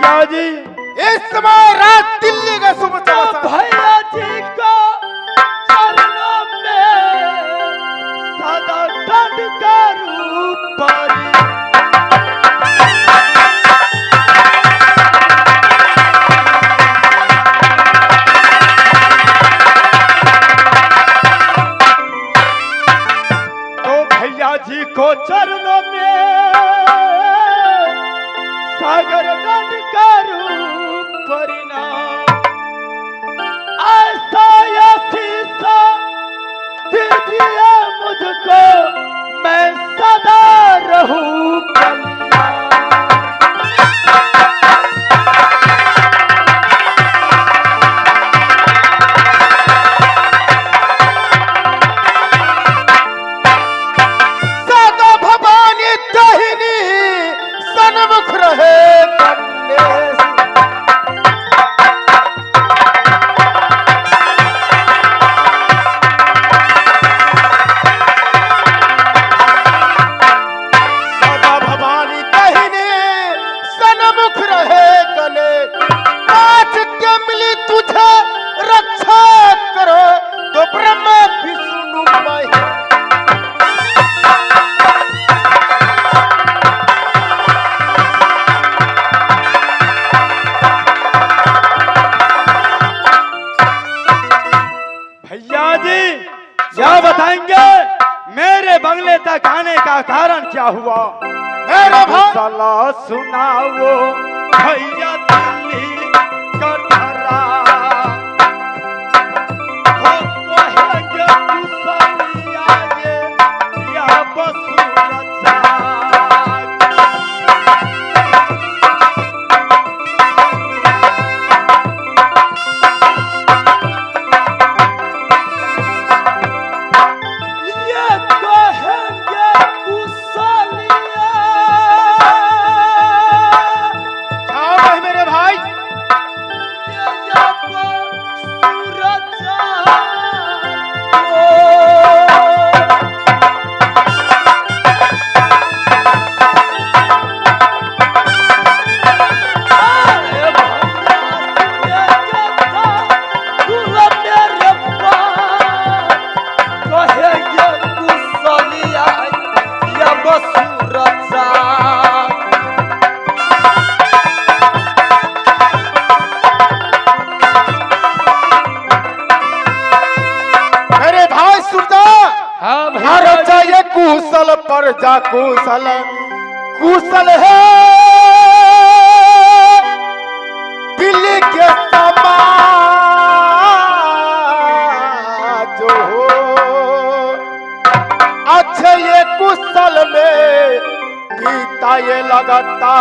भैया जी इस समय रात दिल्ली का शुभ समाचार। भैया जी का चरणों में सदा दंड करूं पर जी को चरणों में सागर दंड करूं परिणाम ऐसा आशीषा दीजिए मुझको मैं सदा रहूं कल्याण। मेरे बंगले तक आने का कारण क्या हुआ? मेरे भाई साला सुनाओ भैया दिल्ली का ठहरा हो कहेंगे कुसलिया ये या बसुरचा। कुशल पर जा कुशल कुशल है दिल्ली के समाज हो। अच्छे ये कुशल में गीता ये लगाता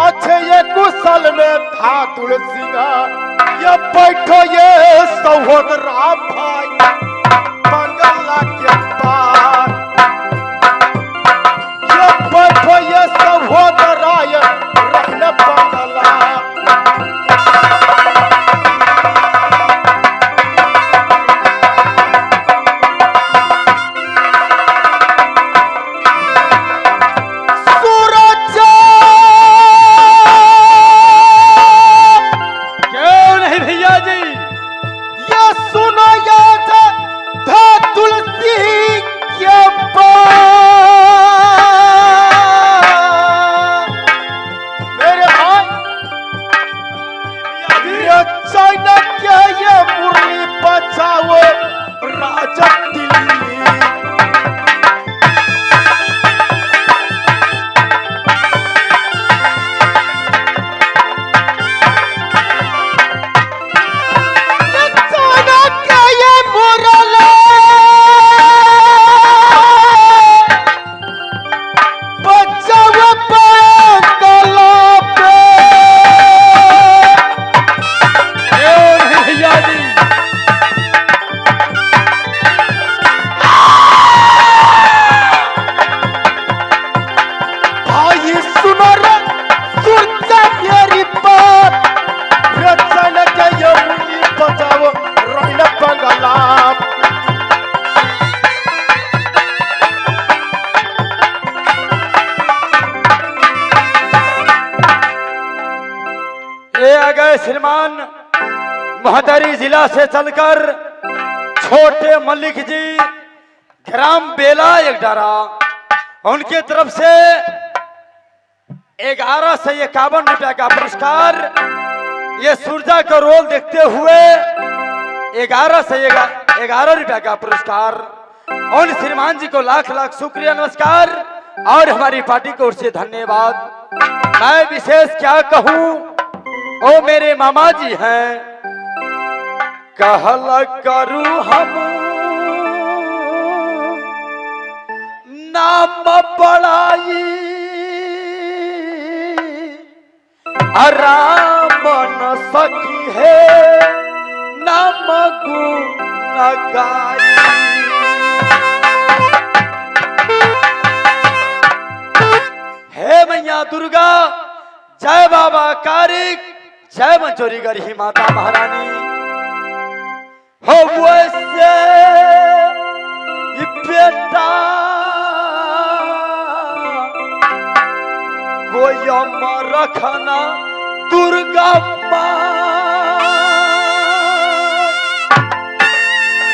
अच्छे ये कुशल में था तुलसी का ये बैठो ये सहोदरा भाई बंगला के पार बैठो ये सहोदराय रहने बंगला। सूरज क्यों नहीं भैया जी? ये सुनो ये था तुलसी के पार ये आ गए श्रीमान महदरी जिला से चलकर छोटे मलिक जी ग्राम बेला एक डारा, उनके तरफ से 11 से 51 रुपया का पुरस्कार। ये सूरजा का रोल देखते हुए 11 से 11 रुपया का पुरस्कार। और श्रीमान जी को लाख लाख शुक्रिया, नमस्कार और हमारी पार्टी की ओर से धन्यवाद। मैं विशेष क्या कहूं, ओ मेरे मामा जी हैं, कहला करूं हम नाम बड़ाई आराम न सकी है नाम गुण गाई। हे मैया दुर्गा, जय बाबा कारिक, जय मंचोरी गरी माता महारानी। हो वैसे बेटा कोई अमर रखना दुर्गा माँ।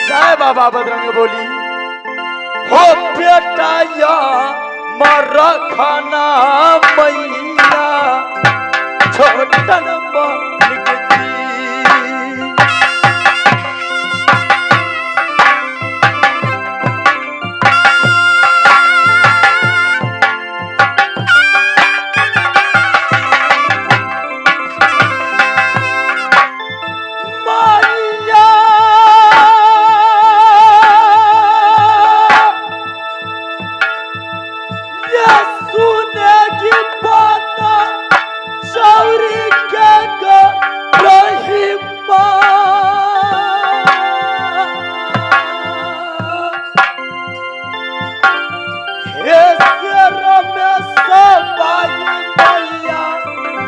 जय बाबा बजरंग बोली। हो बेटा या मरखना मैया छोटन मलिक जी।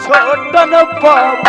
छोटन बाबा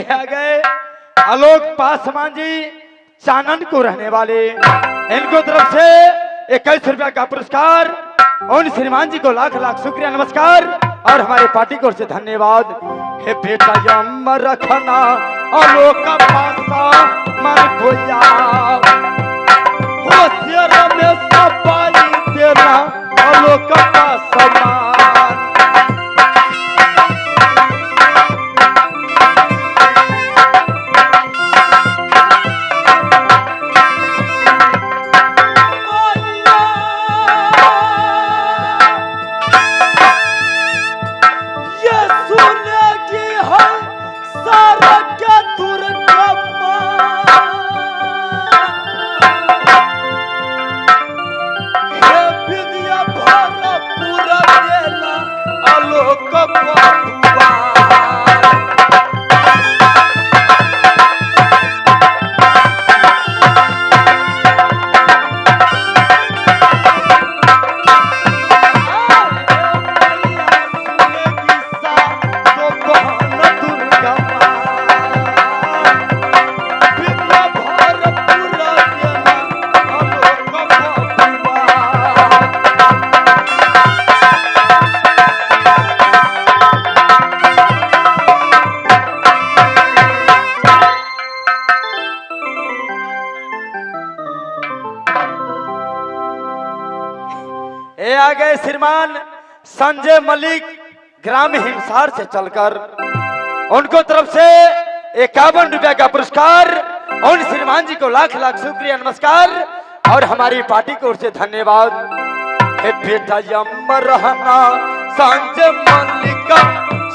आ गए आलोक पासवान जी चानन को रहने वाले, इनको तरफ से 21 रुपया का पुरस्कार। उन श्रीमान जी को लाख लाख शुक्रिया, नमस्कार और हमारे पार्टी की ओर से धन्यवाद। हे बेटा यम रखना आलोक पासा मन खोया हो सिर में सपाई तेरा आलोक पासा। विद्या भरा पूरा रहे श्रीमान संजय मलिक ग्राम हिमसार से चलकर, उनको तरफ से 51 रुपया का पुरस्कार और श्रीमान जी को लाख लाख शुक्रिया नमस्कार और हमारी पार्टी की ओर से धन्यवाद। बेटा यम रहना संजय मलिक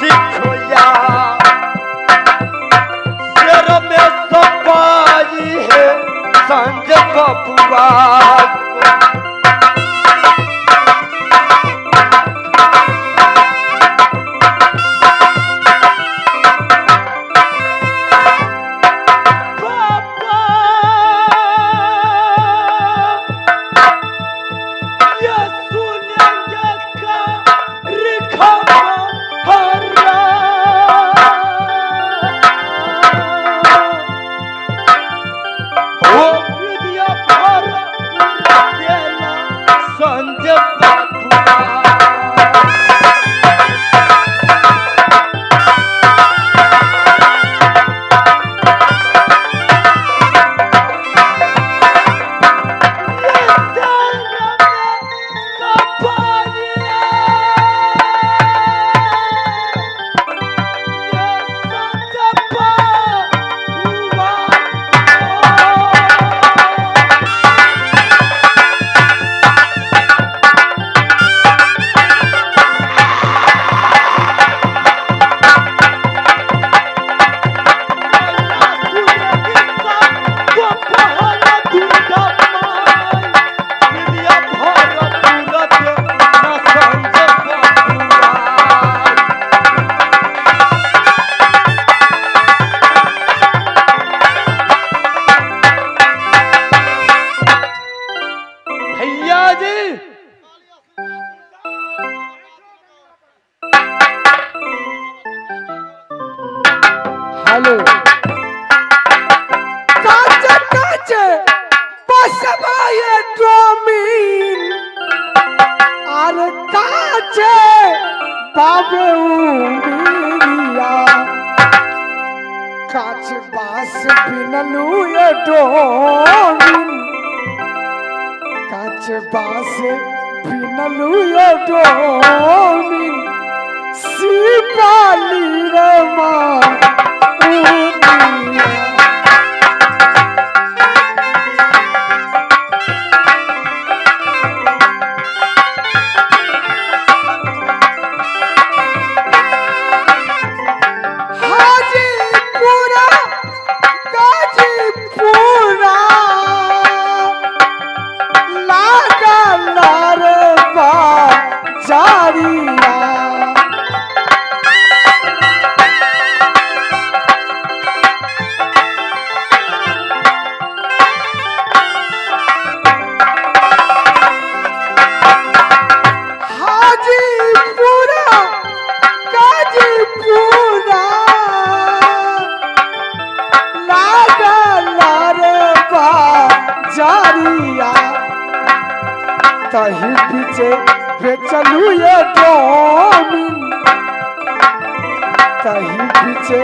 जी खोया शेर में सफाई है संजय बबुआ। हेलो काचे काचे बसवाए ड्रामीन अरे काचे बाबे उमिरिया काचे बास बिनलू ये ड्रामीन काचे बास बिनलू ये ड्रामीन सिपाली रे माँ तही पीछे बेचलू ये डोमिन तही पीछे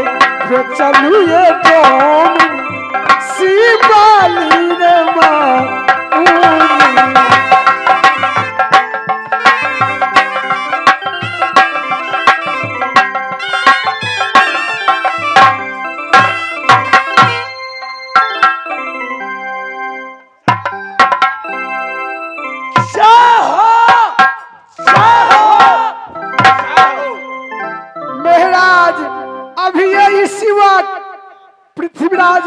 बेचलू ये डोमिन सिपाली रे माँ पृथ्वीराज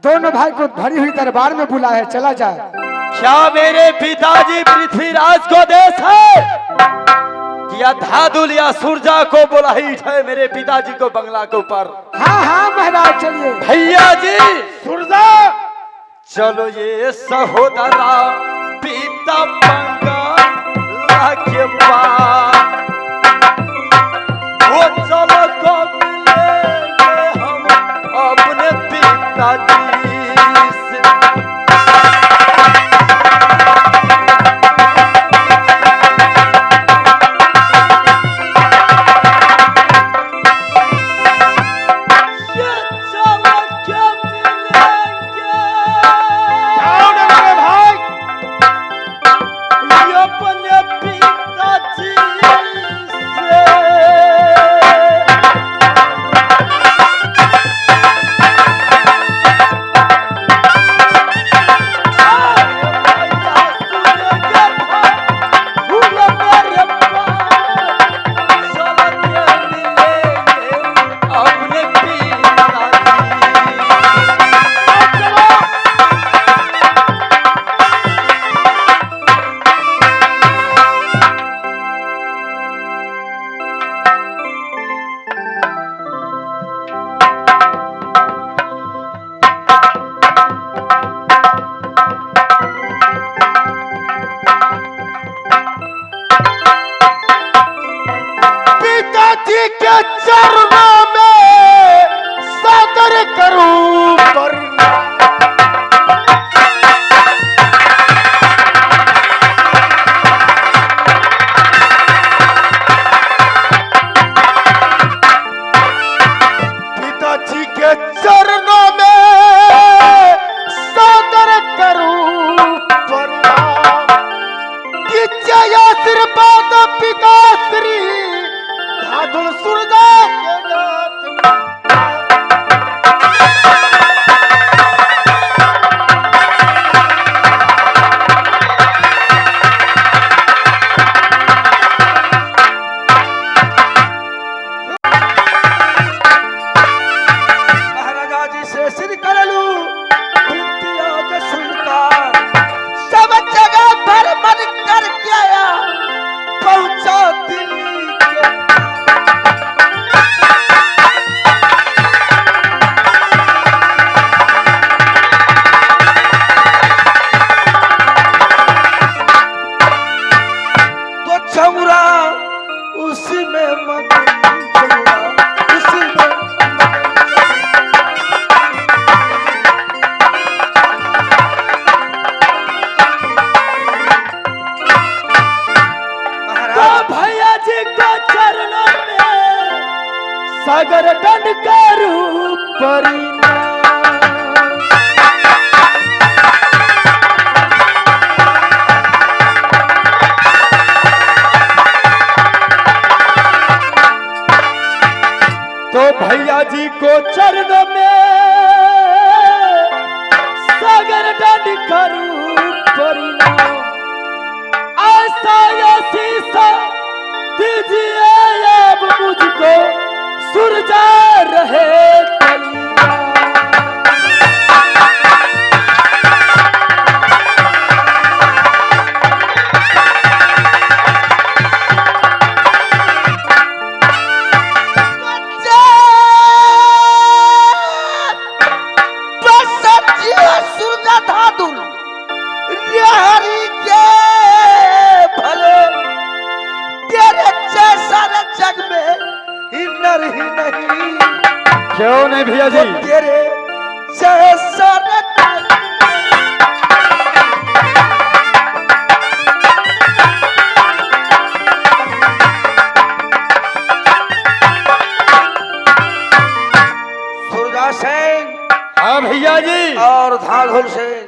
दोनों भाई को भरी हुई दरबार में बुला है, चला जाए। क्या मेरे पिताजी पृथ्वीराज को देश है या धादुल या सूरजा को बुला ही है मेरे पिताजी को बंगला के ऊपर? हाँ हाँ महाराज चलिए। भैया जी सूरजा चलो ये सहोदरा पिता बंगला के पार वो चलो को मिलेंगे हम अपने पिताजी से। ये चलो के मिलेंगे भाई ये अपने पिता दंड करू परिणाम। तो भैया जी को चरणों में सागर दंड करू परिणाम। ऐसा शीशा दीजिए अब मुझको सुरजा रहे कलियां। क्यों नहीं भैया जी? तेरे जैसा सूरजा सेन। हाँ भैया जी। और धागुल सेन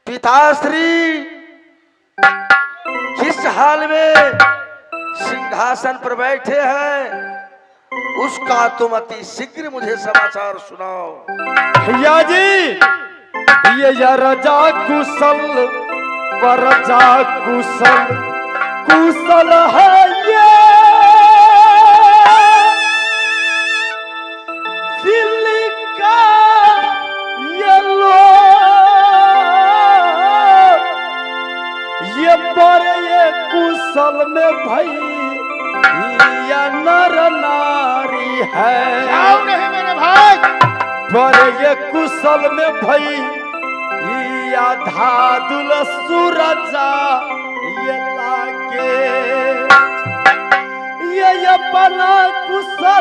पिताश्री जिस हाल में सिंहासन पर बैठे हैं उसका तुम अति शीघ्र मुझे समाचार सुनाओ। भैया जी ये रजा कुशल परजा कुशल कुशल है ये दिल्ली का ये ये बड़े ये कुशल में भई या नर नारी है। नहीं मेरे भाई। पर ये कुशल में भई या धादुल सूरजा ये लागे ये अपना कुशल